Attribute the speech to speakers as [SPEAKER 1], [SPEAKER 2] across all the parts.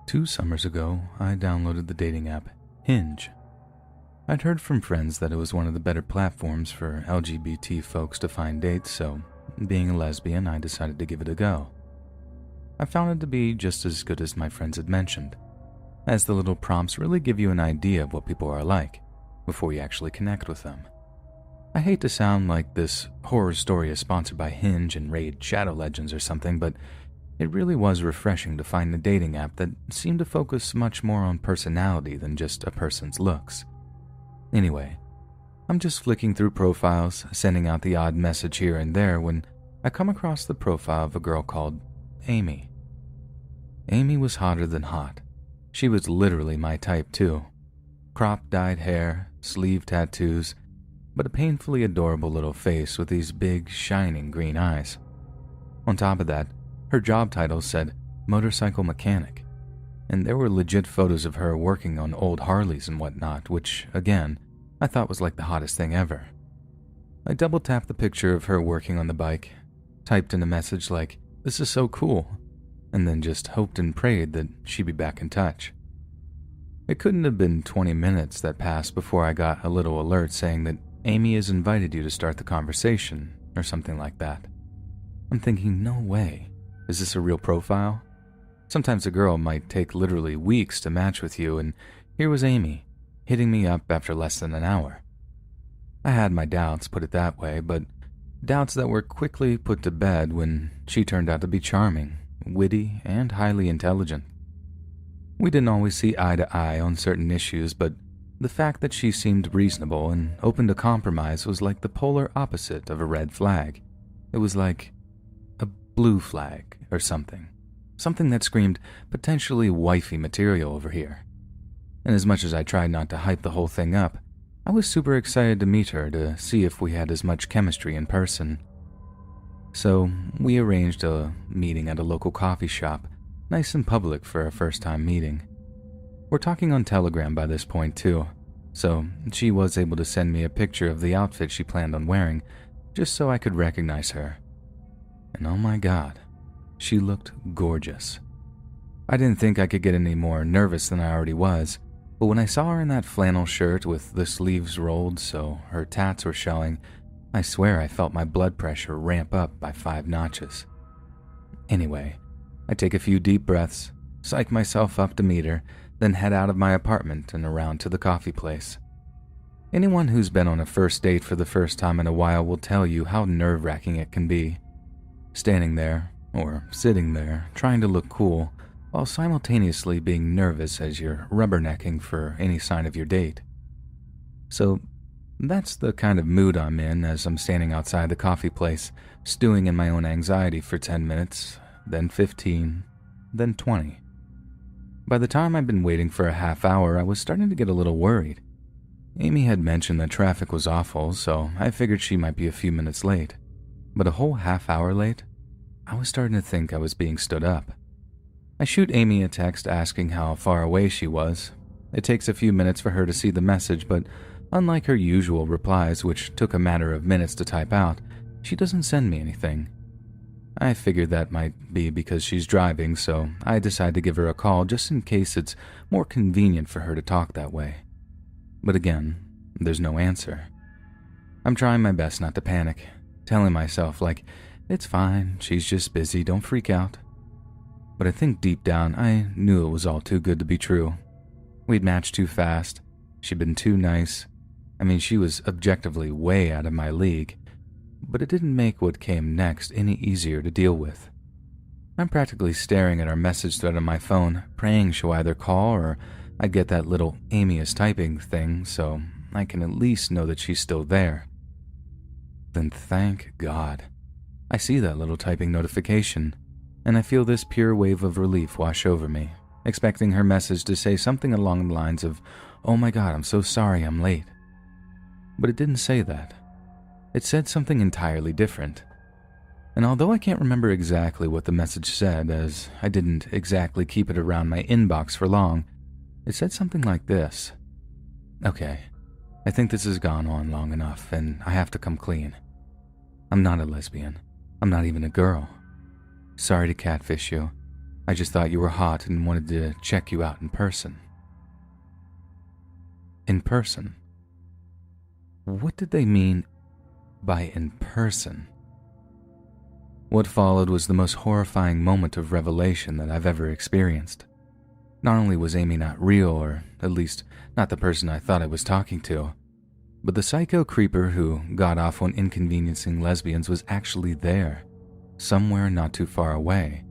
[SPEAKER 1] 2 summers ago, I downloaded the dating app Hinge. I'd heard from friends that it was one of the better platforms for LGBT folks to find dates, so being a lesbian, I decided to give it a go. I found it to be just as good as my friends had mentioned, as the little prompts really give you an idea of what people are like before you actually connect with them. I hate to sound like this horror story is sponsored by Hinge and Raid Shadow Legends or something, but it really was refreshing to find a dating app that seemed to focus much more on personality than just a person's looks. Anyway, I'm just flicking through profiles, sending out the odd message here and there when I come across the profile of a girl called Amy. Amy was hotter than hot. She was literally my type too. Crop dyed hair, sleeve tattoos, but a painfully adorable little face with these big, shining green eyes. On top of that, her job title said motorcycle mechanic, and there were legit photos of her working on old Harleys and whatnot, which, again, I thought was like the hottest thing ever. I double-tapped the picture of her working on the bike, typed in a message like, "This is so cool," and then just hoped and prayed that she'd be back in touch. It couldn't have been 20 minutes that passed before I got a little alert saying that Amy has invited you to start the conversation, or something like that. I'm thinking, no way. Is this a real profile? Sometimes a girl might take literally weeks to match with you, and here was Amy, hitting me up after less than an hour. I had my doubts, put it that way, but doubts that were quickly put to bed when she turned out to be charming, witty, and highly intelligent. We didn't always see eye to eye on certain issues, but the fact that she seemed reasonable and open to compromise was like the polar opposite of a red flag. It was like a blue flag or something. Something that screamed potentially wifey material over here. And as much as I tried not to hype the whole thing up, I was super excited to meet her to see if we had as much chemistry in person. So we arranged a meeting at a local coffee shop, nice and public for a first-time meeting. We're talking on Telegram by this point too, so she was able to send me a picture of the outfit she planned on wearing, just so I could recognize her. And oh my god, she looked gorgeous. I didn't think I could get any more nervous than I already was, but when I saw her in that flannel shirt with the sleeves rolled so her tats were showing, I swear I felt my blood pressure ramp up by 5 notches. Anyway, I take a few deep breaths, psych myself up to meet her, then head out of my apartment and around to the coffee place. Anyone who's been on a first date for the first time in a while will tell you how nerve-wracking it can be. Standing there, or sitting there, trying to look cool, while simultaneously being nervous as you're rubbernecking for any sign of your date. So, that's the kind of mood I'm in as I'm standing outside the coffee place, stewing in my own anxiety for 10 minutes, then 15, then 20. By the time I'd been waiting for a half hour, I was starting to get a little worried. Amy had mentioned that traffic was awful, so I figured she might be a few minutes late. But a whole half hour late? I was starting to think I was being stood up. I shoot Amy a text asking how far away she was. It takes a few minutes for her to see the message, but unlike her usual replies, which took a matter of minutes to type out, she doesn't send me anything. I figured that might be because she's driving, so I decide to give her a call just in case it's more convenient for her to talk that way. But again, there's no answer. I'm trying my best not to panic, telling myself like, it's fine, she's just busy, don't freak out. But I think deep down I knew it was all too good to be true. We'd matched too fast, she'd been too nice. I mean, she was objectively way out of my league. But it didn't make what came next any easier to deal with. I'm practically staring at our message thread on my phone, praying she'll either call or I'd get that little Amy is typing thing so I can at least know that she's still there. Then thank God. I see that little typing notification, and I feel this pure wave of relief wash over me, expecting her message to say something along the lines of, "Oh my God, I'm so sorry I'm late." But it didn't say that. It said something entirely different. And although I can't remember exactly what the message said, as I didn't exactly keep it around my inbox for long, it said something like this. Okay, I think this has gone on long enough, and I have to come clean. I'm not a lesbian. I'm not even a girl. Sorry to catfish you. I just thought you were hot and wanted to check you out in person. In person? What did they mean by in person? What followed was the most horrifying moment of revelation that I've ever experienced. Not only was Amy not real, or at least not the person I thought I was talking to, but the psycho creeper who got off on inconveniencing lesbians was actually there, somewhere not too far away,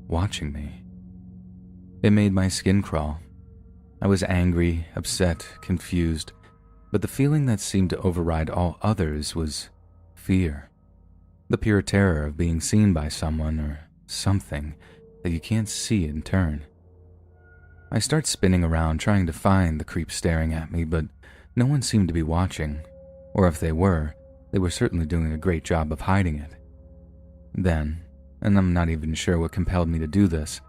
[SPEAKER 1] watching me. It made my skin crawl. I was angry, upset, confused, but the feeling that seemed to override all others was fear. The pure terror of being seen by someone or something that you can't see in turn. I start spinning around trying to find the creep staring at me, but no one seemed to be watching, or if they were certainly doing a great job of hiding it. Then, and I'm not even sure what compelled me to do this,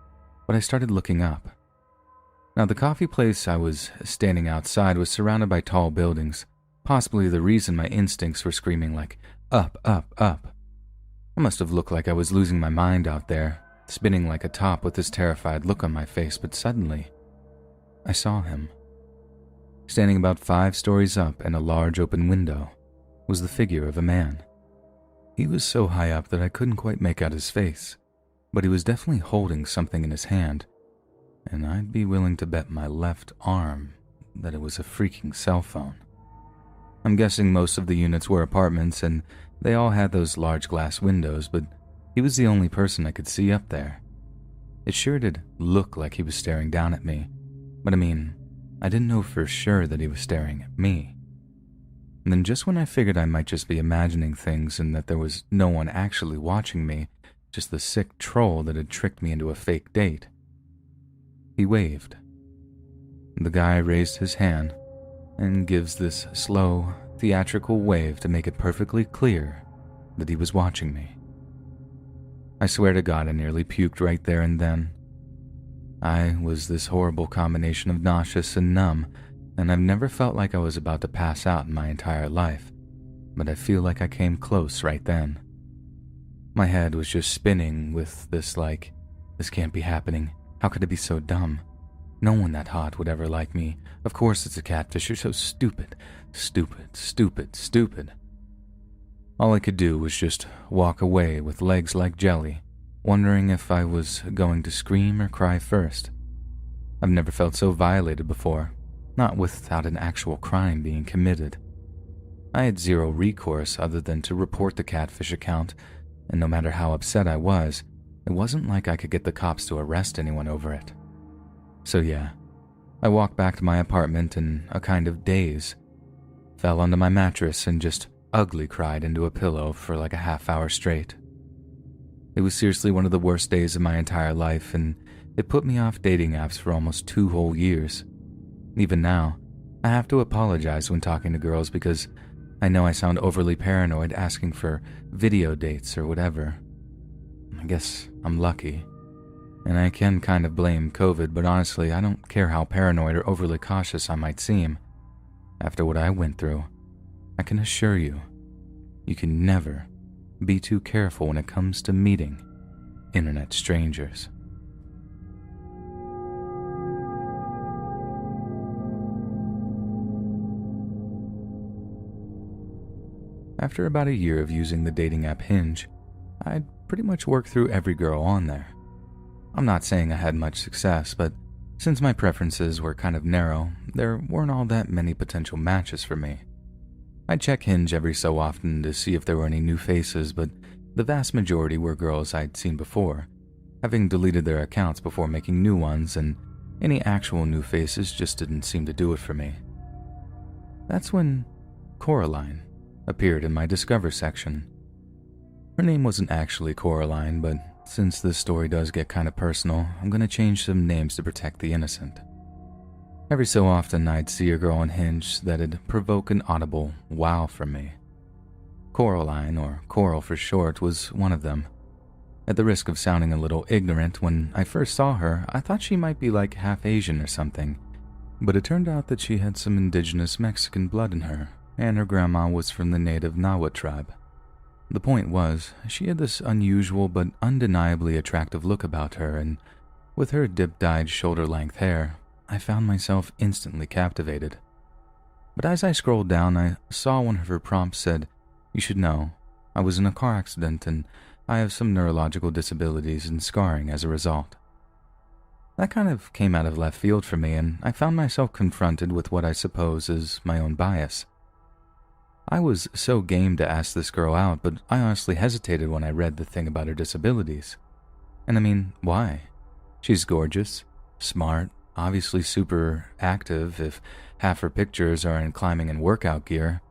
[SPEAKER 1] but I started looking up. Now, the coffee place I was standing outside was surrounded by tall buildings, possibly the reason my instincts were screaming like, up, up, up. I must have looked like I was losing my mind out there, spinning like a top with this terrified look on my face, but suddenly, I saw him. Standing about 5 stories up in a large open window was the figure of a man. He was so high up that I couldn't quite make out his face, but he was definitely holding something in his hand, and I'd be willing to bet my left arm that it was a freaking cell phone. I'm guessing most of the units were apartments and they all had those large glass windows, but he was the only person I could see up there. It sure did look like he was staring down at me, but I didn't know for sure that he was staring at me. And then just when I figured I might just be imagining things and that there was no one actually watching me, just the sick troll that had tricked me into a fake date, he waved. The guy raised his hand and gives this slow, theatrical wave to make it perfectly clear that he was watching me. I swear to God I nearly puked right there and then. I was this horrible combination of nauseous and numb, and I've never felt like I was about to pass out in my entire life, but I feel like I came close right then. My head was just spinning with this this can't be happening. How could it be so dumb? No one that hot would ever like me. Of course it's a catfish. You're so stupid. Stupid, stupid, stupid. All I could do was just walk away with legs like jelly, wondering if I was going to scream or cry first. I've never felt so violated before, not without an actual crime being committed. I had zero recourse other than to report the catfish account, and no matter how upset I was, it wasn't like I could get the cops to arrest anyone over it. So yeah, I walked back to my apartment in a kind of daze, fell onto my mattress and just ugly cried into a pillow for like a half hour straight. It was seriously one of the worst days of my entire life, and it put me off dating apps for almost 2 whole years. Even now, I have to apologize when talking to girls because I know I sound overly paranoid asking for video dates or whatever. I guess I'm lucky. And I can kind of blame COVID, but honestly, I don't care how paranoid or overly cautious I might seem. After what I went through, I can assure you, you can never be too careful when it comes to meeting internet strangers. After about a year of using the dating app Hinge, I'd pretty much worked through every girl on there. I'm not saying I had much success, but since my preferences were kind of narrow, there weren't all that many potential matches for me. I'd check Hinge every so often to see if there were any new faces, but the vast majority were girls I'd seen before, having deleted their accounts before making new ones, and any actual new faces just didn't seem to do it for me. That's when Coraline appeared in my Discover section. Her name wasn't actually Coraline, but since this story does get kind of personal, I'm going to change some names to protect the innocent. Every so often I'd see a girl on Hinge that'd provoke an audible wow from me. Coraline, or Coral for short, was one of them. At the risk of sounding a little ignorant, when I first saw her, I thought she might be like half Asian or something, but it turned out that she had some indigenous Mexican blood in her, and her grandma was from the native Nahuatl tribe. The point was, she had this unusual but undeniably attractive look about her, and With her dip-dyed shoulder-length hair, I found myself instantly captivated. But as I scrolled down, I saw one of her prompts said, "You should know, I was in a car accident and I have some neurological disabilities and scarring as a result." That kind of came out of left field for me, and I found myself confronted with what I suppose is my own bias. I was so game to ask this girl out, but I honestly hesitated when I read the thing about her disabilities. And I mean, why? She's gorgeous, smart, obviously super active if half her pictures are in climbing and workout gear.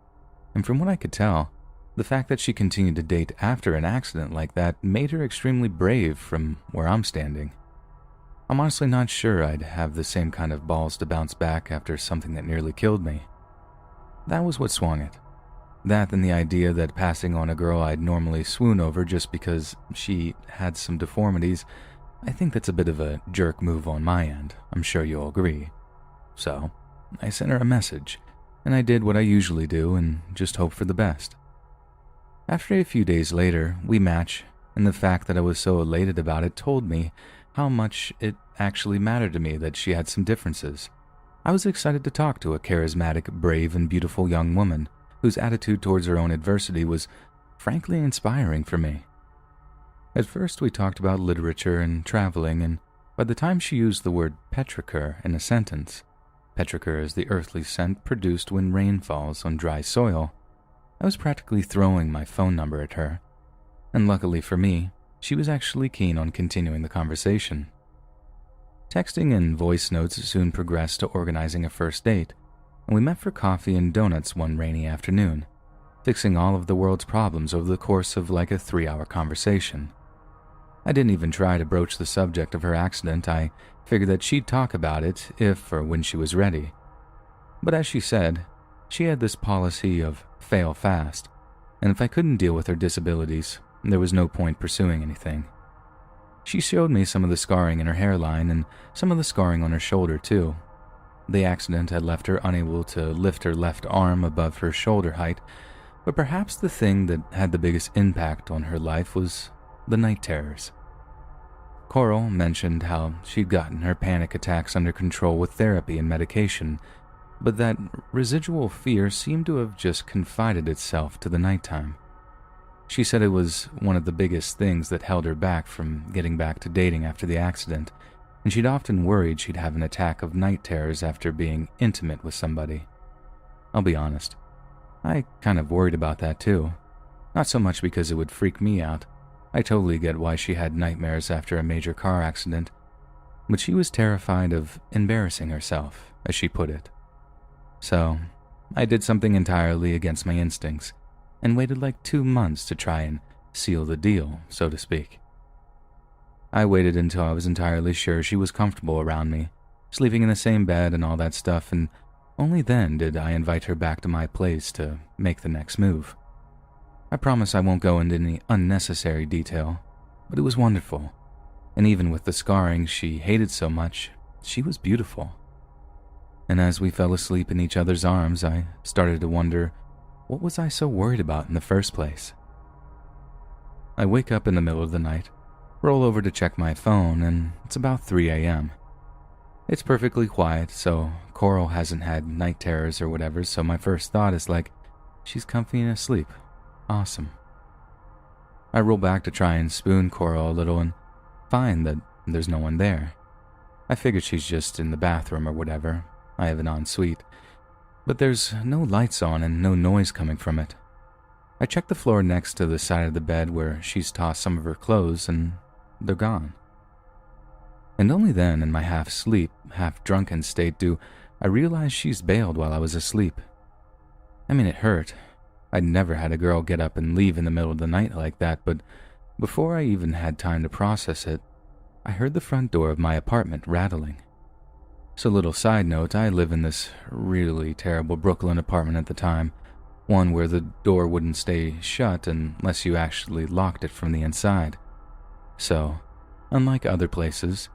[SPEAKER 1] And from what I could tell, the fact that she continued to date after an accident like that made her extremely brave from where I'm standing. I'm honestly not sure I'd have the same kind of balls to bounce back after something that nearly killed me. That was what swung it. That and the idea that passing on a girl I'd normally swoon over just because she had some deformities, I think that's a bit of a jerk move on my end, I'm sure you'll agree. So, I sent her a message, and I did what I usually do and just hope for the best. After a few days later, we match, and the fact that I was so elated about it told me how much it actually mattered to me that she had some differences. I was excited to talk to a charismatic, brave, and beautiful young woman whose attitude towards her own adversity was frankly inspiring for me. At first, we talked about literature and traveling, and by the time she used the word petrichor in a sentence, petrichor is the earthly scent produced when rain falls on dry soil, I was practically throwing my phone number at her. And luckily for me, she was actually keen on continuing the conversation. Texting and voice notes soon progressed to organizing a first date, and we met for coffee and donuts one rainy afternoon, fixing all of the world's problems over the course of like a 3-hour conversation. I didn't even try to broach the subject of her accident. I figured that she'd talk about it if or when she was ready. But as she said, she had this policy of fail fast, and if I couldn't deal with her disabilities, there was no point pursuing anything. She showed me some of the scarring in her hairline and some of the scarring on her shoulder too. The accident had left her unable to lift her left arm above her shoulder height, but perhaps the thing that had the biggest impact on her life was the night terrors. Coral mentioned how she'd gotten her panic attacks under control with therapy and medication, but that residual fear seemed to have just confided itself to the nighttime. She said it was one of the biggest things that held her back from getting back to dating after the accident, and she'd often worried she'd have an attack of night terrors after being intimate with somebody. I'll be honest, I kind of worried about that too. Not so much because it would freak me out. I totally get why she had nightmares after a major car accident, but she was terrified of embarrassing herself, as she put it. So, I did something entirely against my instincts, and waited like 2 months to try and seal the deal, so to speak. I waited until I was entirely sure she was comfortable around me, sleeping in the same bed and all that stuff, and only then did I invite her back to my place to make the next move. I promise I won't go into any unnecessary detail, but it was wonderful, and even with the scarring she hated so much, she was beautiful. And as we fell asleep in each other's arms, I started to wonder, what was I so worried about in the first place? I wake up in the middle of the night, roll over to check my phone, and it's about 3 a.m. It's perfectly quiet, so Coral hasn't had night terrors or whatever, so my first thought is like, she's comfy and asleep. Awesome. I roll back to try and spoon Coral a little and find that there's no one there. I figured she's just in the bathroom or whatever. I have an ensuite. But there's no lights on and no noise coming from it. I check the floor next to the side of the bed where she's tossed some of her clothes, and they're gone. And only then, in my half-sleep, half-drunken state, do I realize she's bailed while I was asleep. I mean, it hurt. I'd never had a girl get up and leave in the middle of the night like that, but before I even had time to process it, I heard the front door of my apartment rattling. So, little side note, I live in this really terrible Brooklyn apartment at the time, one where the door wouldn't stay shut unless you actually locked it from the inside. So, unlike other places,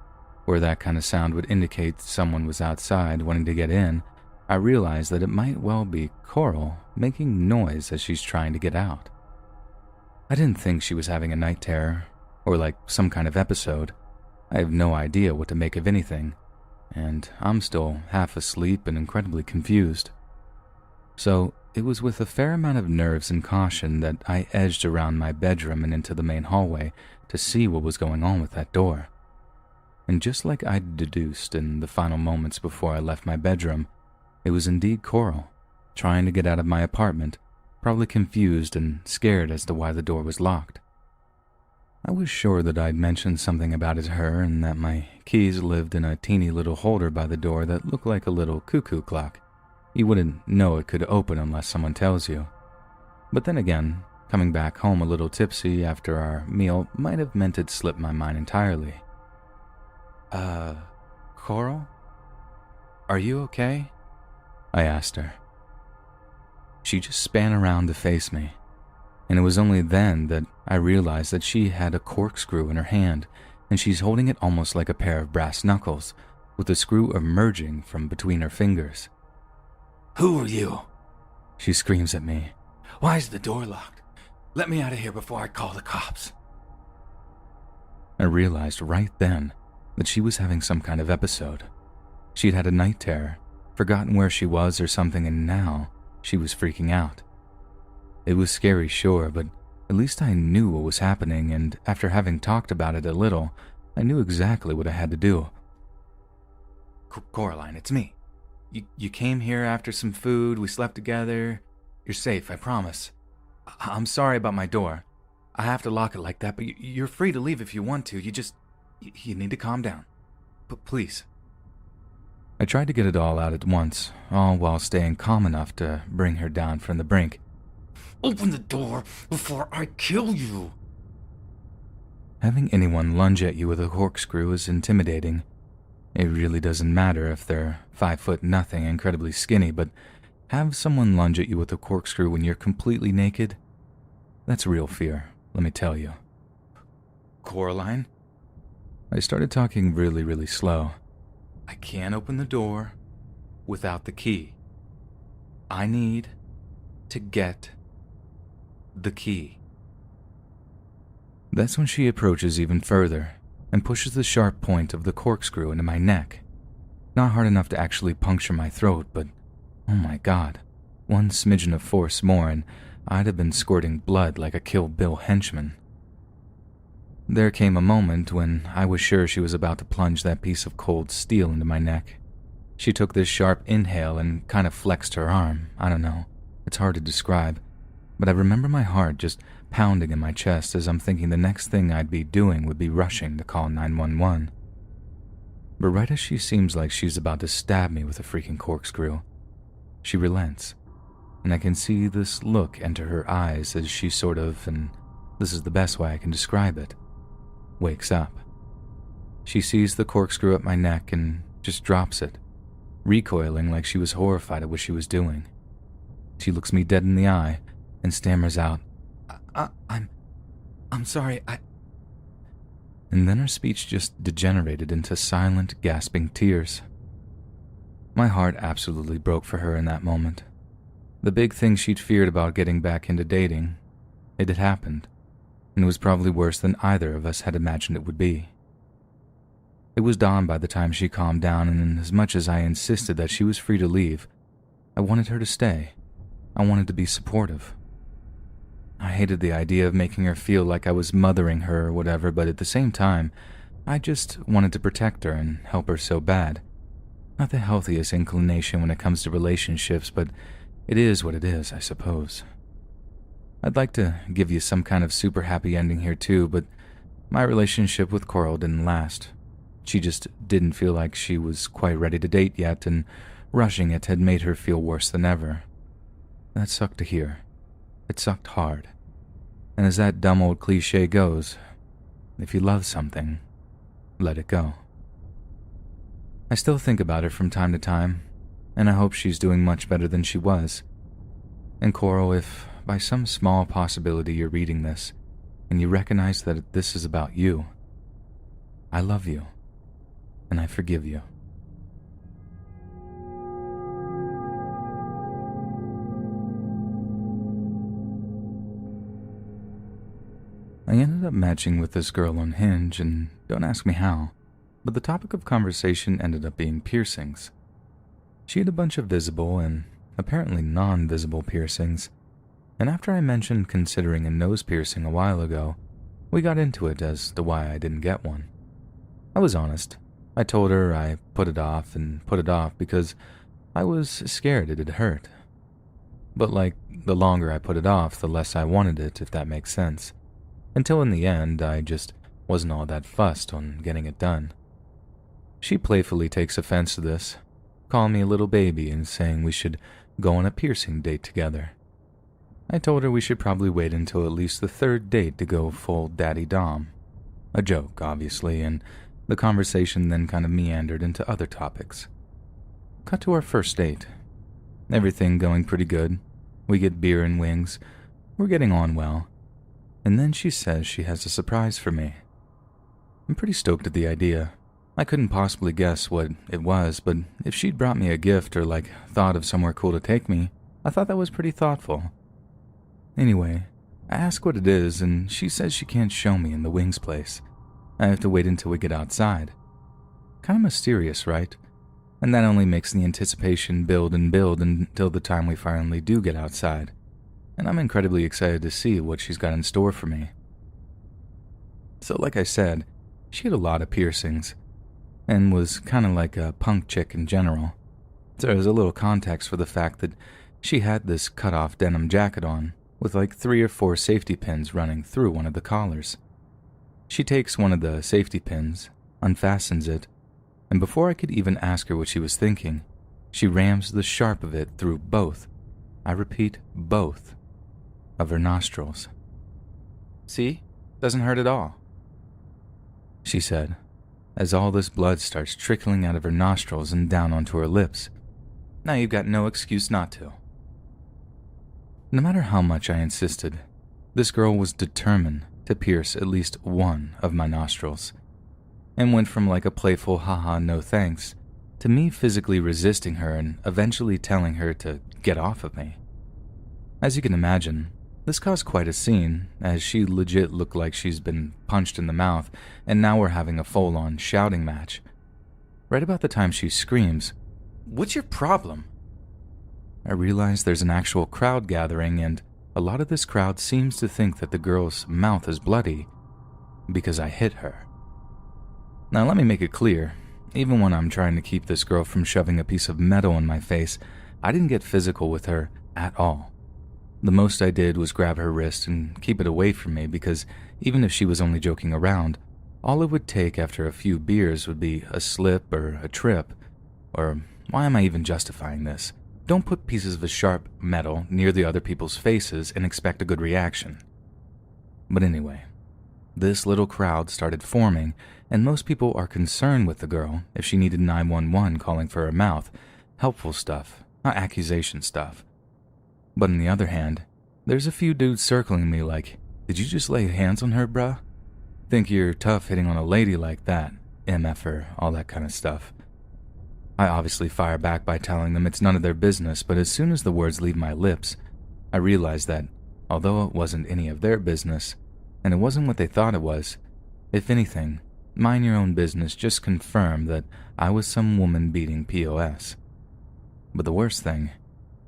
[SPEAKER 1] where that kind of sound would indicate someone was outside wanting to get in, I realized that it might well be Coral making noise as she's trying to get out. I didn't think she was having a night terror, or like some kind of episode. I have no idea what to make of anything, and I'm still half asleep and incredibly confused. So it was with a fair amount of nerves and caution that I edged around my bedroom and into the main hallway to see what was going on with that door. And just like I'd deduced in the final moments before I left my bedroom, it was indeed Coral, trying to get out of my apartment, probably confused and scared as to why the door was locked. I was sure that I'd mentioned something about it to her and that my keys lived in a teeny little holder by the door that looked like a little cuckoo clock. You wouldn't know it could open unless someone tells you. But then again, coming back home a little tipsy after our meal might have meant it slipped my mind entirely. Coral? Are you okay? I asked her. She just span around to face me, and it was only then that I realized that she had a corkscrew in her hand, and she's holding it almost like a pair of brass knuckles, with the screw emerging from between her fingers.
[SPEAKER 2] "Who are you?"
[SPEAKER 1] She screams at me.
[SPEAKER 2] "Why is the door locked? Let me out of here before I call the cops."
[SPEAKER 1] I realized right then that she was having some kind of episode. She'd had a night terror, forgotten where she was or something, and now she was freaking out. It was scary, sure, but at least I knew what was happening, and after having talked about it a little, I knew exactly what I had to do.
[SPEAKER 2] "Coraline, it's me. You came here after some food, we slept together. You're safe, I promise. I'm sorry about my door. I have to lock it like that, but you're free to leave if you want to. You need to calm down. But please."
[SPEAKER 1] I tried to get it all out at once, all while staying calm enough to bring her down from the brink.
[SPEAKER 2] "Open the door before I kill you."
[SPEAKER 1] Having anyone lunge at you with a corkscrew is intimidating. It really doesn't matter if they're 5'0" incredibly skinny, but have someone lunge at you with a corkscrew when you're completely naked? That's real fear, let me tell you.
[SPEAKER 2] "Coraline?"
[SPEAKER 1] I started talking really slow.
[SPEAKER 2] "I can't open the door without the key. I need to get the key."
[SPEAKER 1] That's when she approaches even further and pushes the sharp point of the corkscrew into my neck. Not hard enough to actually puncture my throat, but oh my God, one smidgen of force more and I'd have been squirting blood like a Kill Bill henchman. There came a moment when I was sure she was about to plunge that piece of cold steel into my neck. She took this sharp inhale and kind of flexed her arm. I don't know. It's hard to describe. But I remember my heart just pounding in my chest as I'm thinking the next thing I'd be doing would be rushing to call 911. But right as she seems like she's about to stab me with a freaking corkscrew, she relents. And I can see this look enter her eyes as she sort of, and this is the best way I can describe it, wakes up. She sees the corkscrew at my neck and just drops it, recoiling like she was horrified at what she was doing. She looks me dead in the eye and stammers out,
[SPEAKER 2] I'm sorry,
[SPEAKER 1] And then her speech just degenerated into silent, gasping tears. My heart absolutely broke for her in that moment. The big thing she'd feared about getting back into dating, it had happened, and it was probably worse than either of us had imagined it would be. It was dawn by the time she calmed down, and as much as I insisted that she was free to leave, I wanted her to stay. I wanted to be supportive. I hated the idea of making her feel like I was mothering her or whatever, but at the same time, I just wanted to protect her and help her so bad. Not the healthiest inclination when it comes to relationships, but it is what it is, I suppose. I'd like to give you some kind of super happy ending here too, but my relationship with Coral didn't last. She just didn't feel like she was quite ready to date yet, and rushing it had made her feel worse than ever. That sucked to hear. It sucked hard. And as that dumb old cliche goes, if you love something, let it go. I still think about her from time to time, and I hope she's doing much better than she was. And Coral, if by some small possibility you're reading this, and you recognize that this is about you, I love you, and I forgive you. I ended up matching with this girl on Hinge, and don't ask me how. but the topic of conversation ended up being piercings. She had a bunch of visible and apparently non-visible piercings, and after I mentioned considering a nose piercing a while ago, we got into it as to why I didn't get one. I was honest. I told her I put it off because I was scared it'd hurt. But the longer I put it off, the less I wanted it, if that makes sense. Until in the end, I just wasn't all that fussed on getting it done. She playfully takes offense to this, calling me a little baby and saying we should go on a piercing date together. I told her we should probably wait until at least the third date to go full daddy dom. A joke, obviously, and the conversation then kind of meandered into other topics. Cut to our first date. Everything going pretty good. We get beer and wings. We're getting on well. And then she says she has a surprise for me. I'm pretty stoked at the idea. I couldn't possibly guess what it was, but if she'd brought me a gift or thought of somewhere cool to take me, I thought that was pretty thoughtful. Anyway, I ask what it is, and she says she can't show me in the wings place. I have to wait until we get outside. Kind of mysterious, right? And that only makes the anticipation build and build until the time we finally do get outside. And I'm incredibly excited to see what she's got in store for me. So like I said, she had a lot of piercings, and was kind of like a punk chick in general. So there's a little context for the fact that she had this cut-off denim jacket on, with 3 or 4 safety pins running through one of the collars. She takes one of the safety pins, unfastens it, and before I could even ask her what she was thinking, she rams the sharp of it through both, I repeat, both, of her nostrils. "See? Doesn't hurt at all," she said, as all this blood starts trickling out of her nostrils and down onto her lips. "Now you've got no excuse not to." No matter how much I insisted, this girl was determined to pierce at least one of my nostrils, and went from a playful haha no thanks to me physically resisting her and eventually telling her to get off of me. As you can imagine, this caused quite a scene, as she legit looked like she's been punched in the mouth, and now we're having a full-on shouting match. Right about the time she screams, "What's your problem?" I realize there's an actual crowd gathering, and a lot of this crowd seems to think that the girl's mouth is bloody because I hit her. Now let me make it clear, even when I'm trying to keep this girl from shoving a piece of metal in my face, I didn't get physical with her at all. The most I did was grab her wrist and keep it away from me, because even if she was only joking around, all it would take after a few beers would be a slip or a trip. Or why am I even justifying this? Don't put pieces of sharp metal near the other people's faces and expect a good reaction. But anyway, this little crowd started forming, and most people are concerned with the girl if she needed 911 calling for her mouth, helpful stuff, not accusation stuff. But on the other hand, there's a few dudes circling me like, "Did you just lay hands on her, bruh? Think you're tough hitting on a lady like that, MFer, all that kind of stuff." I obviously fire back by telling them it's none of their business, but as soon as the words leave my lips, I realize that, although it wasn't any of their business, and it wasn't what they thought it was, if anything, mind your own business just confirmed that I was some woman beating POS. But the worst thing,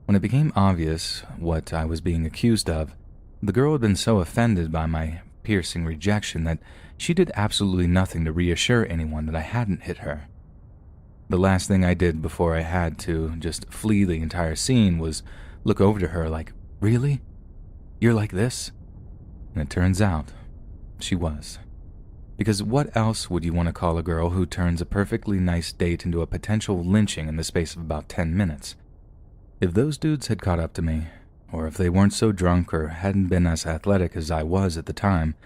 [SPEAKER 1] when it became obvious what I was being accused of, the girl had been so offended by my piercing rejection that she did absolutely nothing to reassure anyone that I hadn't hit her. The last thing I did before I had to just flee the entire scene was look over to her like, "Really? You're like this?" And it turns out, she was. Because what else would you want to call a girl who turns a perfectly nice date into a potential lynching in the space of about 10 minutes? If those dudes had caught up to me, or if they weren't so drunk or hadn't been as athletic as I was at the time,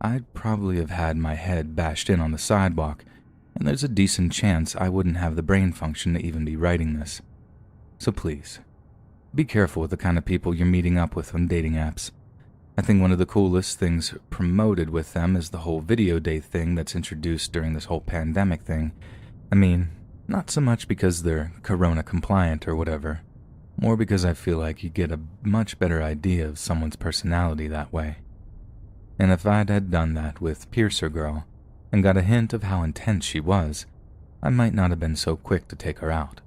[SPEAKER 1] I'd probably have had my head bashed in on the sidewalk, and there's a decent chance I wouldn't have the brain function to even be writing this. So please, be careful with the kind of people you're meeting up with on dating apps. I think one of the coolest things promoted with them is the whole video date thing that's introduced during this whole pandemic thing. I mean, not so much because they're corona compliant or whatever, more because I feel like you get a much better idea of someone's personality that way. And if I'd had done that with Piercer Girl, and got a hint of how intense she was, I might not have been so quick to take her out.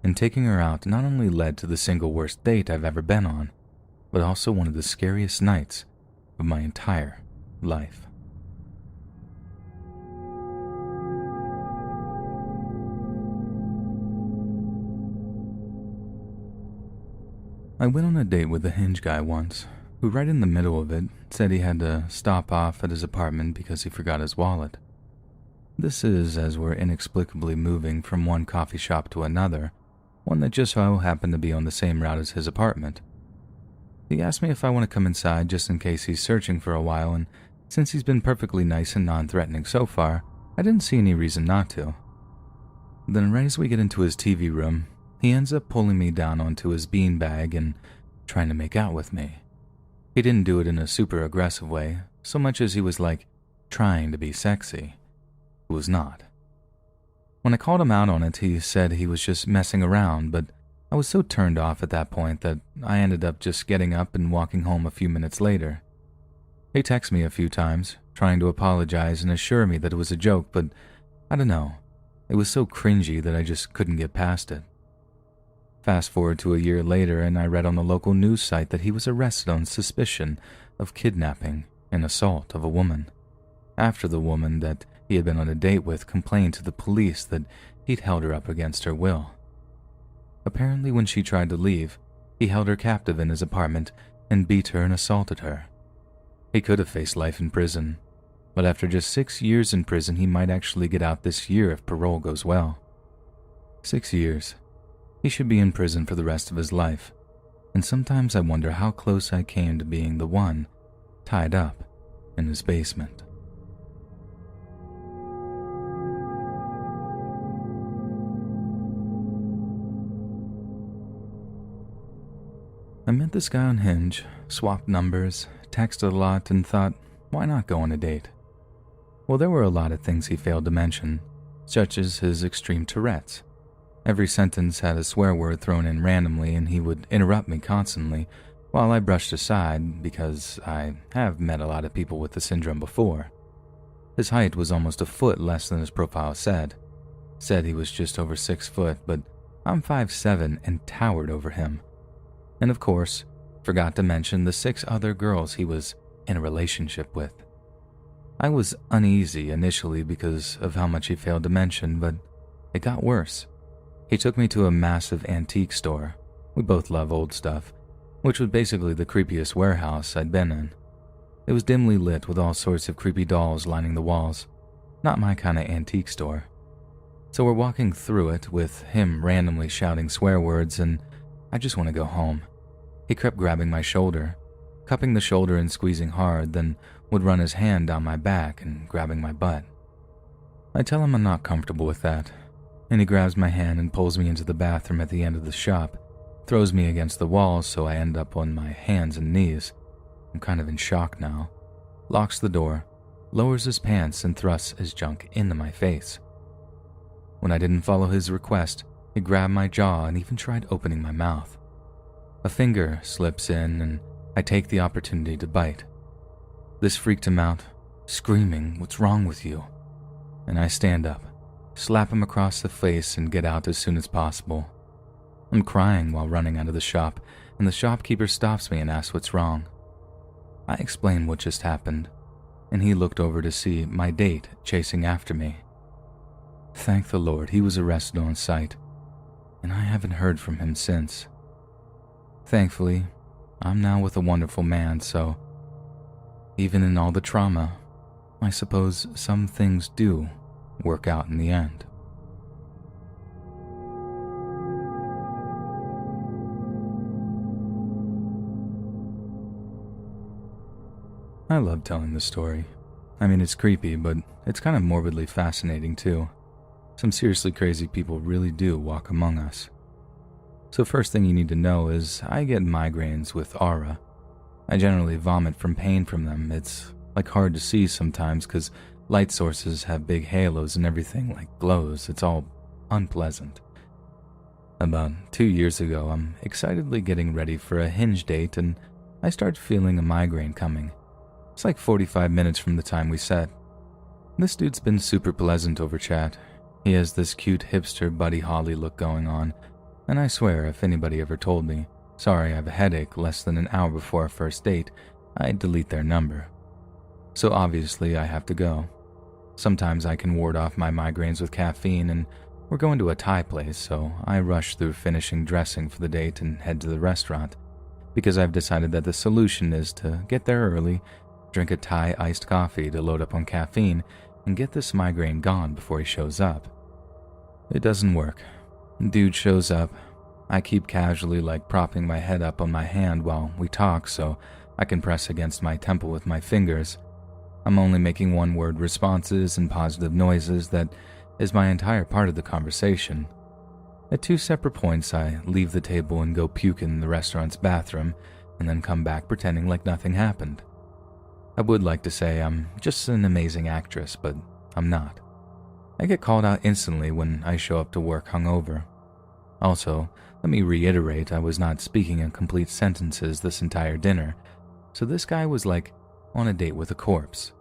[SPEAKER 1] And taking her out not only led to the single worst date I've ever been on, but also one of the scariest nights of my entire life. I went on a date with a Hinge guy once, who right in the middle of it said he had to stop off at his apartment because he forgot his wallet. This is as we're inexplicably moving from one coffee shop to another, one that just so happened to be on the same route as his apartment. He asked me if I want to come inside just in case he's searching for a while, and since he's been perfectly nice and non-threatening so far, I didn't see any reason not to. Then right as we get into his TV room, he ends up pulling me down onto his beanbag and trying to make out with me. He didn't do it in a super aggressive way, so much as he was like trying to be sexy. It was not. When I called him out on it, he said he was just messing around, but I was so turned off at that point that I ended up just getting up and walking home a few minutes later. He texted me a few times, trying to apologize and assure me that it was a joke, but I don't know. It was so cringy that I just couldn't get past it. Fast forward to a year later, and I read on the local news site that he was arrested on suspicion of kidnapping and assault of a woman, after the woman that he had been on a date with complained to the police that he'd held her up against her will. Apparently, when she tried to leave, he held her captive in his apartment and beat her and assaulted her. He could have faced life in prison, but after just 6 years in prison, he might actually get out this year if parole goes well. 6 years. He should be in prison for the rest of his life, and sometimes I wonder how close I came to being the one tied up in his basement. I met this guy on Hinge, swapped numbers, texted a lot, and thought, why not go on a date? Well, there were a lot of things he failed to mention, such as his extreme Tourette's. Every sentence had a swear word thrown in randomly, and he would interrupt me constantly while I brushed aside because I have met a lot of people with the syndrome before. His height was almost a foot less than his profile said. Said he was just over 6 foot, but I'm 5'7" and towered over him. And of course, forgot to mention the 6 other girls he was in a relationship with. I was uneasy initially because of how much he failed to mention, but it got worse. He took me to a massive antique store. We both love old stuff, which was basically the creepiest warehouse I'd been in. It was dimly lit with all sorts of creepy dolls lining the walls. Not my kind of antique store. So we're walking through it with him randomly shouting swear words, and I just want to go home. He kept grabbing my shoulder, cupping the shoulder and squeezing hard, then would run his hand down my back and grabbing my butt. I tell him I'm not comfortable with that, and he grabs my hand and pulls me into the bathroom at the end of the shop, throws me against the wall so I end up on my hands and knees. I'm kind of in shock now. Locks the door, lowers his pants and thrusts his junk into my face. When I didn't follow his request, he grabbed my jaw and even tried opening my mouth. A finger slips in and I take the opportunity to bite. This freaked him out, screaming, "What's wrong with you?" And I stand up, slap him across the face and get out as soon as possible. I'm crying while running out of the shop, and the shopkeeper stops me and asks what's wrong. I explain what just happened, and he looked over to see my date chasing after me. Thank the Lord he was arrested on sight, and I haven't heard from him since. Thankfully, I'm now with a wonderful man, so even in all the trauma, I suppose some things do work out in the end. I love telling this story. I mean, it's creepy, but it's kind of morbidly fascinating too. Some seriously crazy people really do walk among us. So first thing you need to know is I get migraines with aura. I generally vomit from pain from them. It's like hard to see sometimes because light sources have big halos and everything like glows. It's all unpleasant. About 2 years ago, I'm excitedly getting ready for a Hinge date and I start feeling a migraine coming. It's like 45 minutes from the time we set. This dude's been super pleasant over chat. He has this cute hipster Buddy Holly look going on, and I swear if anybody ever told me, sorry I have a headache less than an hour before our first date, I'd delete their number. So obviously I have to go. Sometimes I can ward off my migraines with caffeine, and we're going to a Thai place, so I rush through finishing dressing for the date and head to the restaurant, because I've decided that the solution is to get there early, drink a Thai iced coffee to load up on caffeine, and get this migraine gone before he shows up. It doesn't work. Dude shows up. I keep casually propping my head up on my hand while we talk so I can press against my temple with my fingers. I'm only making one-word responses and positive noises that is my entire part of the conversation. At 2 separate points, I leave the table and go puke in the restaurant's bathroom and then come back pretending like nothing happened. I would like to say I'm just an amazing actress, but I'm not. I get called out instantly when I show up to work hungover. Also, let me reiterate, I was not speaking in complete sentences this entire dinner, so this guy was on a date with a corpse.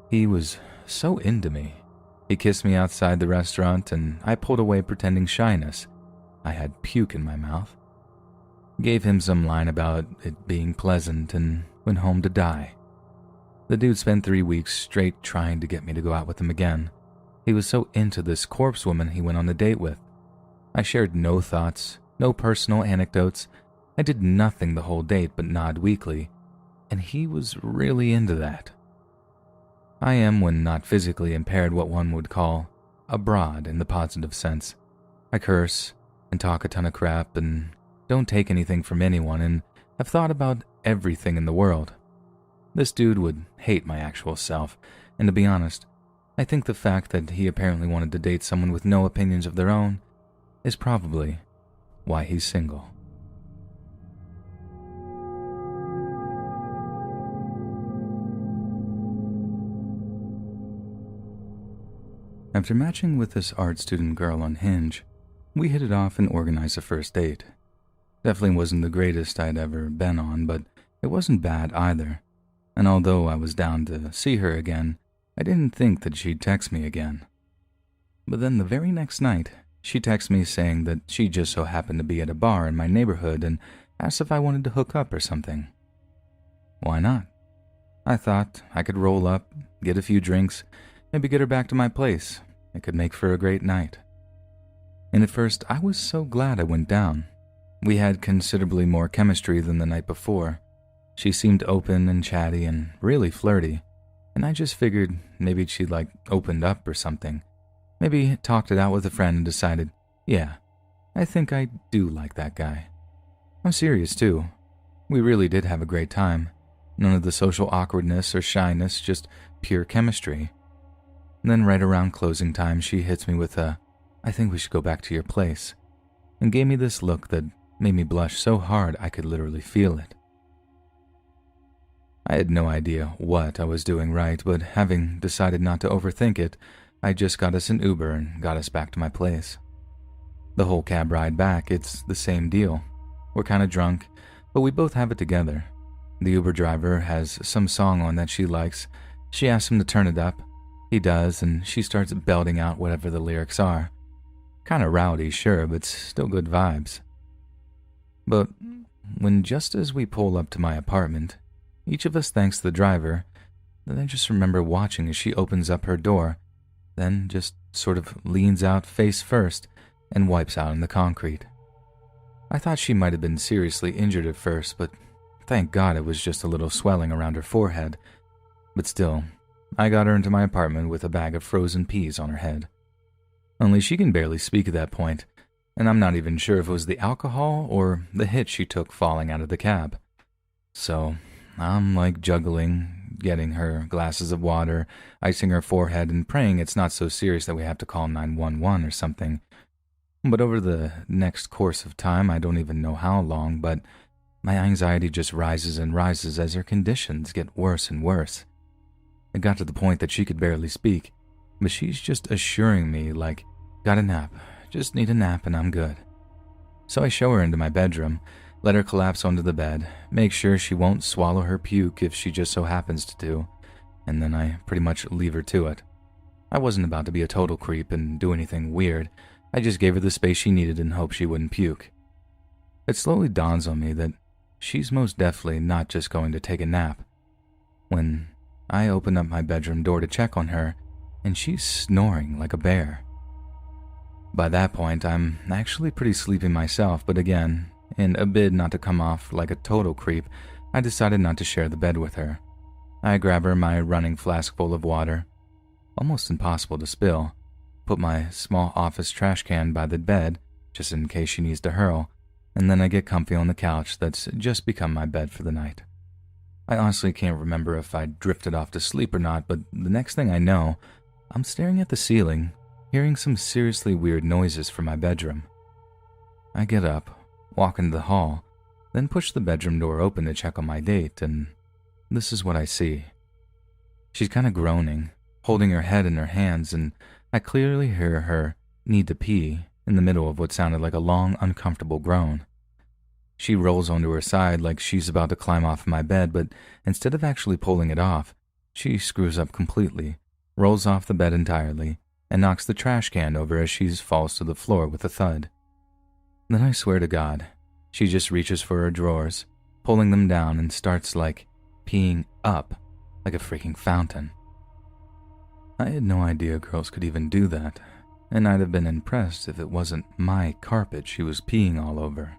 [SPEAKER 1] He was so into me. He kissed me outside the restaurant and I pulled away pretending shyness. I had puke in my mouth. Gave him some line about it being pleasant and went home to die. The dude spent 3 weeks straight trying to get me to go out with him again. He was so into this corpse woman he went on the date with. I shared no thoughts, no personal anecdotes. I did nothing the whole date but nod weakly, and he was really into that. I am, when not physically impaired, what one would call a broad in the positive sense. I curse and talk a ton of crap and don't take anything from anyone and have thought about everything in the world. This dude would hate my actual self, and to be honest, I think the fact that he apparently wanted to date someone with no opinions of their own is probably why he's single. After matching with this art student girl on Hinge, we hit it off and organized a first date. Definitely wasn't the greatest I'd ever been on, but it wasn't bad either. And although I was down to see her again, I didn't think that she'd text me again. But then the very next night, she texted me saying that she just so happened to be at a bar in my neighborhood and asked if I wanted to hook up or something. Why not? I thought I could roll up, get a few drinks, maybe get her back to my place. It could make for a great night. And at first, I was so glad I went down. We had considerably more chemistry than the night before. She seemed open and chatty and really flirty, and I just figured maybe she'd opened up or something. Maybe talked it out with a friend and decided, yeah, I think I do like that guy. I'm serious too. We really did have a great time. None of the social awkwardness or shyness, just pure chemistry. And then right around closing time, she hits me with a, I think we should go back to your place, and gave me this look that made me blush so hard I could literally feel it. I had no idea what I was doing right, but having decided not to overthink it, I just got us an Uber and got us back to my place. The whole cab ride back, it's the same deal. We're kind of drunk, but we both have it together. The Uber driver has some song on that she likes. She asks him to turn it up. He does, and she starts belting out whatever the lyrics are. Kind of rowdy, sure, but still good vibes. But when just as we pull up to my apartment, each of us thanks the driver, then I just remember watching as she opens up her door, then just sort of leans out face first and wipes out in the concrete. I thought she might have been seriously injured at first, but thank God it was just a little swelling around her forehead. But still, I got her into my apartment with a bag of frozen peas on her head. Only she can barely speak at that point, and I'm not even sure if it was the alcohol or the hit she took falling out of the cab. So I'm juggling, getting her glasses of water, icing her forehead, and praying it's not so serious that we have to call 911 or something. But over the next course of time, I don't even know how long, but my anxiety just rises and rises as her conditions get worse and worse. It got to the point that she could barely speak, but she's just assuring me, got a nap, just need a nap and I'm good. So I show her into my bedroom, let her collapse onto the bed, make sure she won't swallow her puke if she just so happens to do, and then I pretty much leave her to it. I wasn't about to be a total creep and do anything weird. I just gave her the space she needed and hoped she wouldn't puke. It slowly dawns on me that she's most definitely not just going to take a nap. When I open up my bedroom door to check on her, and she's snoring like a bear. By that point, I'm actually pretty sleepy myself, but again, in a bid not to come off like a total creep, I decided not to share the bed with her. I grab her my running flask full of water, almost impossible to spill, put my small office trash can by the bed, just in case she needs to hurl, and then I get comfy on the couch that's just become my bed for the night. I honestly can't remember if I drifted off to sleep or not, but the next thing I know, I'm staring at the ceiling, hearing some seriously weird noises from my bedroom. I get up, walk into the hall, then push the bedroom door open to check on my date, and this is what I see. She's kind of groaning, holding her head in her hands, and I clearly hear her need to pee in the middle of what sounded like a long, uncomfortable groan. She rolls onto her side like she's about to climb off my bed, but instead of actually pulling it off, she screws up completely, rolls off the bed entirely, and knocks the trash can over as she falls to the floor with a thud. Then I swear to God, she just reaches for her drawers, pulling them down and starts peeing up like a freaking fountain. I had no idea girls could even do that, and I'd have been impressed if it wasn't my carpet she was peeing all over.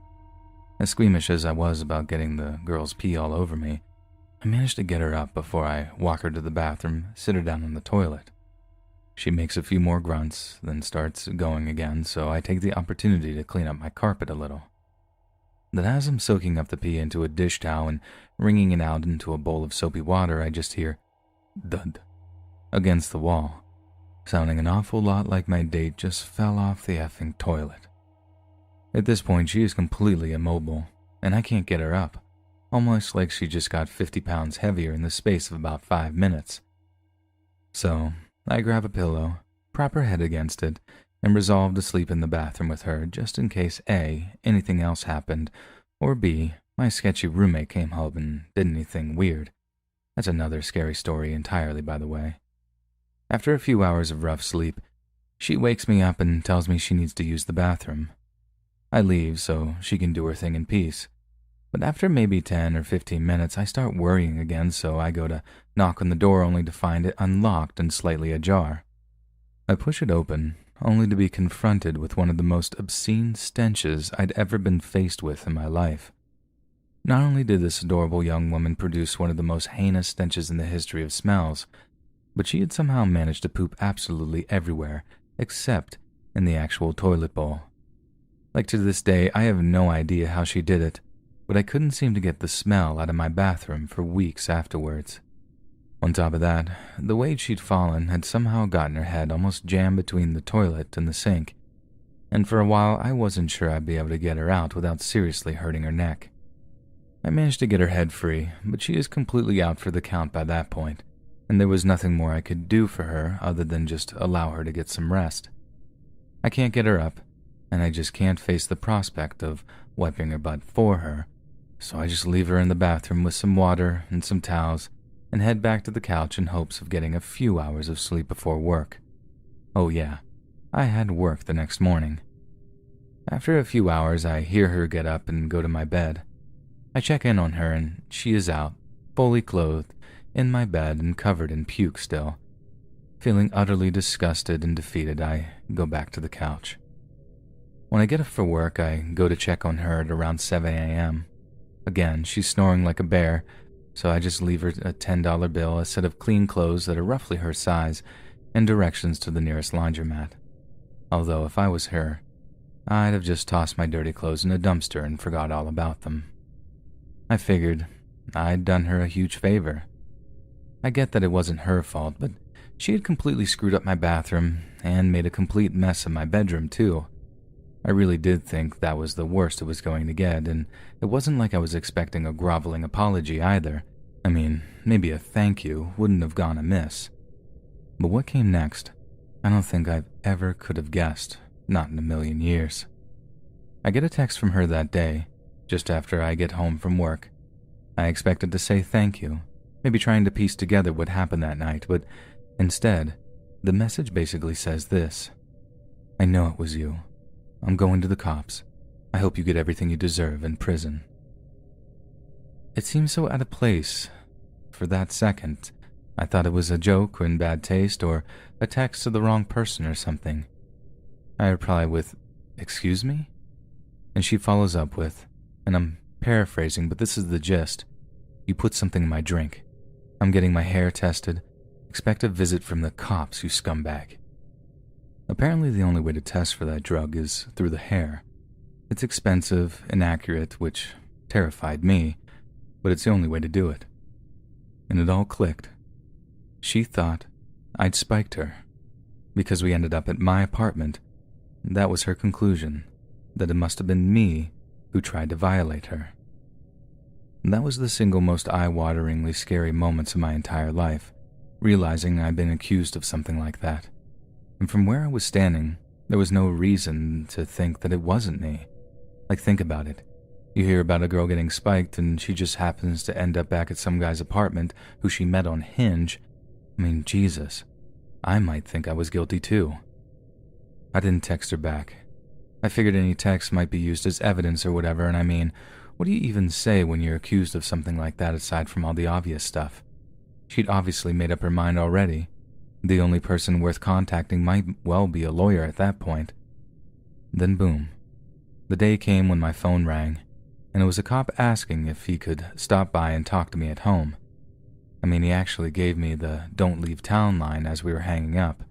[SPEAKER 1] As squeamish as I was about getting the girl's pee all over me, I managed to get her up before I walk her to the bathroom, sit her down on the toilet. She makes a few more grunts, then starts going again, so I take the opportunity to clean up my carpet a little. Then as I'm soaking up the pee into a dish towel and wringing it out into a bowl of soapy water, I just hear thud against the wall, sounding an awful lot like my date just fell off the effing toilet. At this point, she is completely immobile, and I can't get her up, almost like she just got 50 pounds heavier in the space of about 5 minutes. So I grab a pillow, prop her head against it, and resolve to sleep in the bathroom with her just in case A, anything else happened, or B, my sketchy roommate came home and did anything weird. That's another scary story entirely, by the way. After a few hours of rough sleep, she wakes me up and tells me she needs to use the bathroom. I leave so she can do her thing in peace. But after maybe 10 or 15 minutes, I start worrying again, so I go to knock on the door only to find it unlocked and slightly ajar. I push it open, only to be confronted with one of the most obscene stenches I'd ever been faced with in my life. Not only did this adorable young woman produce one of the most heinous stenches in the history of smells, but she had somehow managed to poop absolutely everywhere, except in the actual toilet bowl. To this day, I have no idea how she did it, but I couldn't seem to get the smell out of my bathroom for weeks afterwards. On top of that, the way she'd fallen had somehow gotten her head almost jammed between the toilet and the sink, and for a while I wasn't sure I'd be able to get her out without seriously hurting her neck. I managed to get her head free, but she is completely out for the count by that point, and there was nothing more I could do for her other than just allow her to get some rest. I can't get her up, and I just can't face the prospect of wiping her butt for her, so I just leave her in the bathroom with some water and some towels and head back to the couch in hopes of getting a few hours of sleep before work. Oh yeah, I had work the next morning. After a few hours, I hear her get up and go to my bed. I check in on her and she is out, fully clothed, in my bed and covered in puke still. Feeling utterly disgusted and defeated, I go back to the couch. When I get up for work, I go to check on her at around 7 a.m. Again, she's snoring like a bear, so I just leave her a $10 bill, a set of clean clothes that are roughly her size, and directions to the nearest laundromat. Although if I was her, I'd have just tossed my dirty clothes in a dumpster and forgot all about them. I figured I'd done her a huge favor. I get that it wasn't her fault, but she had completely screwed up my bathroom and made a complete mess of my bedroom too. I really did think that was the worst it was going to get, and it wasn't like I was expecting a groveling apology either. I mean, maybe a thank you wouldn't have gone amiss. But what came next, I don't think I've ever could have guessed, not in a million years. I get a text from her that day, just after I get home from work. I expected to say thank you, maybe trying to piece together what happened that night, but instead, The message basically says this: I know it was you. I'm going to the cops. I hope you get everything you deserve in prison. It seems so out of place. For that second, I thought it was a joke or in bad taste or a text to the wrong person or something. I reply with, "Excuse me?" And she follows up with, and I'm paraphrasing, but this is the gist: "You put something in my drink. I'm getting my hair tested. Expect a visit from the cops, you scumbag." Apparently the only way to test for that drug is through the hair. It's expensive, inaccurate, which terrified me, but it's the only way to do it. And it all clicked. She thought I'd spiked her. Because we ended up at my apartment, that was her conclusion, that it must have been me who tried to violate her. And that was the single most eye-wateringly scary moments of my entire life, realizing I'd been accused of something like that. And from where I was standing, there was no reason to think that it wasn't me. Like, think about it. You hear about a girl getting spiked and she just happens to end up back at some guy's apartment who she met on Hinge. I mean, Jesus, I might think I was guilty too. I didn't text her back. I figured any text might be used as evidence or whatever, and I mean, what do you even say when you're accused of something like that aside from all the obvious stuff? She'd obviously made up her mind already. The only person worth contacting might well be a lawyer at that point. Then boom. The day came when my phone rang, and it was a cop asking if he could stop by and talk to me at home. I mean, he actually gave me the "don't leave town" line as we were hanging up.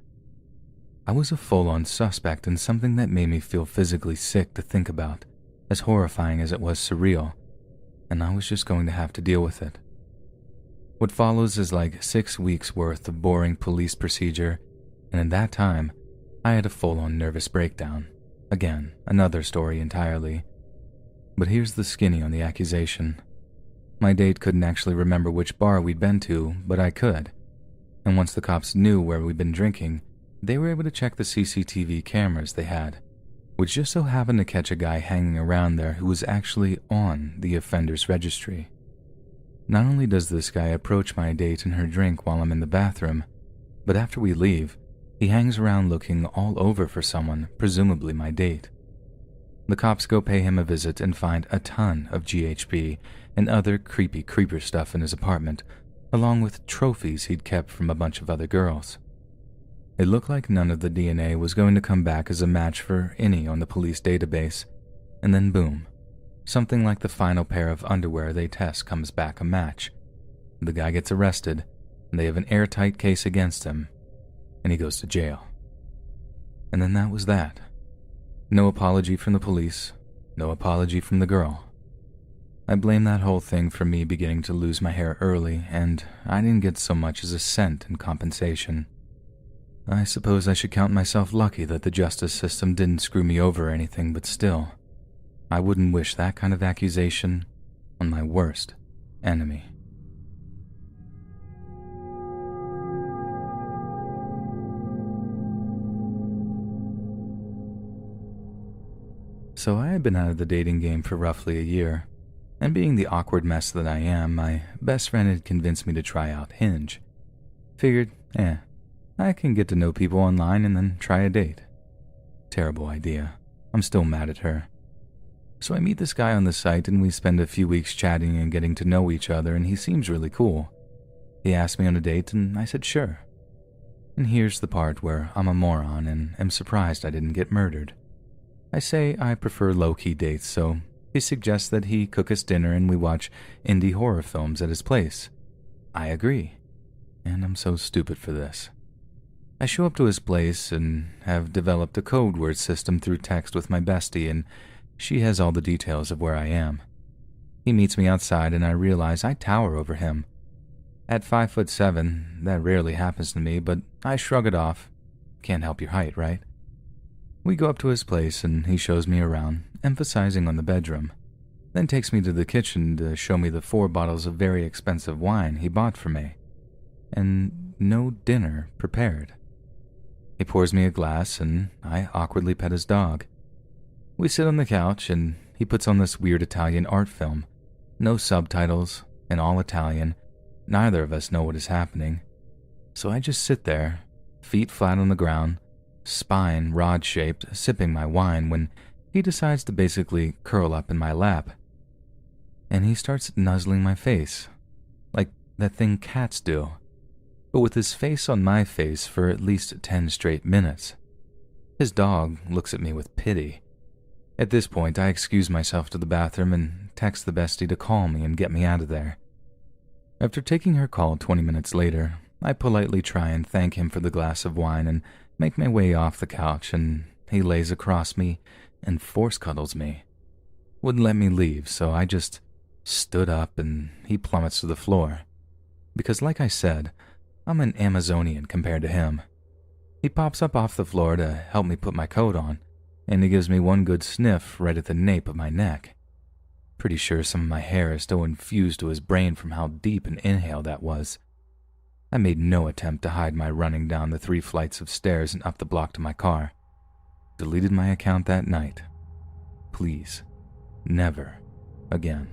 [SPEAKER 1] I was a full-on suspect in something that made me feel physically sick to think about, as horrifying as it was surreal, and I was just going to have to deal with it. What follows is like 6 weeks worth of boring police procedure, and in that time, I had a full-on nervous breakdown. Again, another story entirely. But here's the skinny on the accusation. My date couldn't actually remember which bar we'd been to, but I could. And once the cops knew where we'd been drinking, they were able to check the CCTV cameras they had, which just so happened to catch a guy hanging around there who was actually on the offender's registry. Not only does this guy approach my date and her drink while I'm in the bathroom, but after we leave, he hangs around looking all over for someone, presumably my date. The cops go pay him a visit and find a ton of GHB and other creepy creeper stuff in his apartment, along with trophies he'd kept from a bunch of other girls. It looked like none of the DNA was going to come back as a match for any on the police database, and then boom, something like the final pair of underwear they test comes back a match. The guy gets arrested, and they have an airtight case against him, and he goes to jail. And then that was that. No apology from the police, no apology from the girl. I blame that whole thing for me beginning to lose my hair early, and I didn't get so much as a cent in compensation. I suppose I should count myself lucky that the justice system didn't screw me over or anything, but still, I wouldn't wish that kind of accusation on my worst enemy. So I had been out of the dating game for roughly a year, and being the awkward mess that I am, my best friend had convinced me to try out Hinge. Figured, I can get to know people online and then try a date. Terrible idea. I'm still mad at her. So I meet this guy on the site and we spend a few weeks chatting and getting to know each other, and he seems really cool. He asked me on a date and I said sure. And here's the part where I'm a moron and am surprised I didn't get murdered. I say I prefer low-key dates, so he suggests that he cook us dinner and we watch indie horror films at his place. I agree, and I'm so stupid for this. I show up to his place and have developed a code word system through text with my bestie, and she has all the details of where I am. He meets me outside and I realize I tower over him. At 5'7", that rarely happens to me, but I shrug it off. Can't help your height, right? We go up to his place and he shows me around, emphasizing on the bedroom, then takes me to the kitchen to show me the 4 bottles of very expensive wine he bought for me, and no dinner prepared. He pours me a glass and I awkwardly pet his dog. We sit on the couch and he puts on this weird Italian art film, no subtitles, and all Italian. Neither of us know what is happening, so I just sit there, feet flat on the ground, spine rod-shaped, sipping my wine when he decides to basically curl up in my lap. And he starts nuzzling my face, like that thing cats do, but with his face on my face for at least 10 straight minutes. His dog looks at me with pity. At this point, I excuse myself to the bathroom and text the bestie to call me and get me out of there. After taking her call 20 minutes later, I politely try and thank him for the glass of wine and make my way off the couch, and he lays across me and force cuddles me. Wouldn't let me leave, so I just stood up and he plummets to the floor. Because like I said, I'm an Amazonian compared to him. He pops up off the floor to help me put my coat on, and he gives me one good sniff right at the nape of my neck. Pretty sure some of my hair is still infused to his brain from how deep an inhale that was. I made no attempt to hide my running down the 3 flights of stairs and up the block to my car. Deleted my account that night. Please, never again.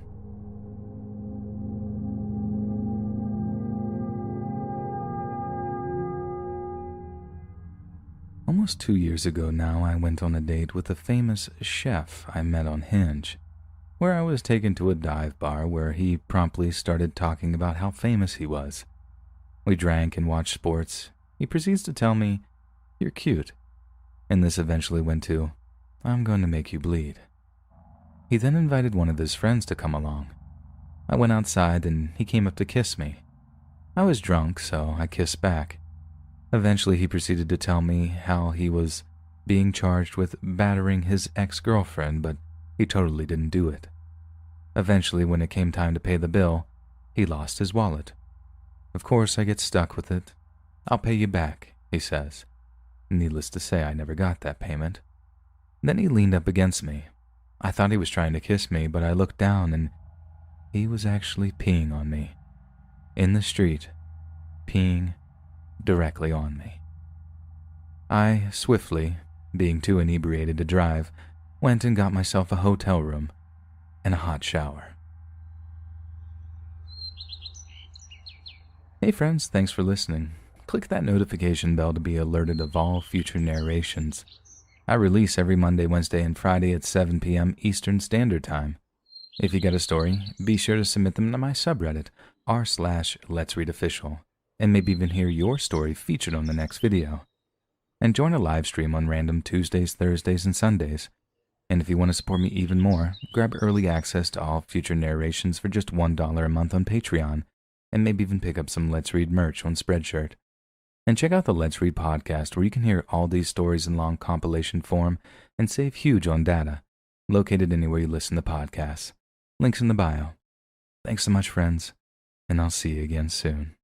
[SPEAKER 1] Almost 2 years ago now, I went on a date with a famous chef I met on Hinge, where I was taken to a dive bar where he promptly started talking about how famous he was. We drank and watched sports. He proceeds to tell me, "You're cute." And this eventually went to, "I'm going to make you bleed." He then invited one of his friends to come along. I went outside and he came up to kiss me. I was drunk, so I kissed back. Eventually, he proceeded to tell me how he was being charged with battering his ex-girlfriend, but he totally didn't do it. Eventually, when it came time to pay the bill, he lost his wallet. Of course, I get stuck with it. "I'll pay you back," he says. Needless to say, I never got that payment. Then he leaned up against me. I thought he was trying to kiss me, but I looked down and he was actually peeing on me. In the street, peeing directly on me. I swiftly, being too inebriated to drive, went and got myself a hotel room and a hot shower. Hey friends, thanks for listening. Click that notification bell to be alerted of all future narrations. I release every Monday, Wednesday, and Friday at 7 p.m. Eastern Standard Time. If you got a story, be sure to submit them to my subreddit, r/Let'sReadOfficial, and maybe even hear your story featured on the next video. And join a live stream on random Tuesdays, Thursdays, and Sundays. And if you want to support me even more, grab early access to all future narrations for just $1 a month on Patreon, and maybe even pick up some Let's Read merch on Spreadshirt. And check out the Let's Read podcast, where you can hear all these stories in long compilation form and save huge on data, located anywhere you listen to podcasts. Links in the bio. Thanks so much, friends, and I'll see you again soon.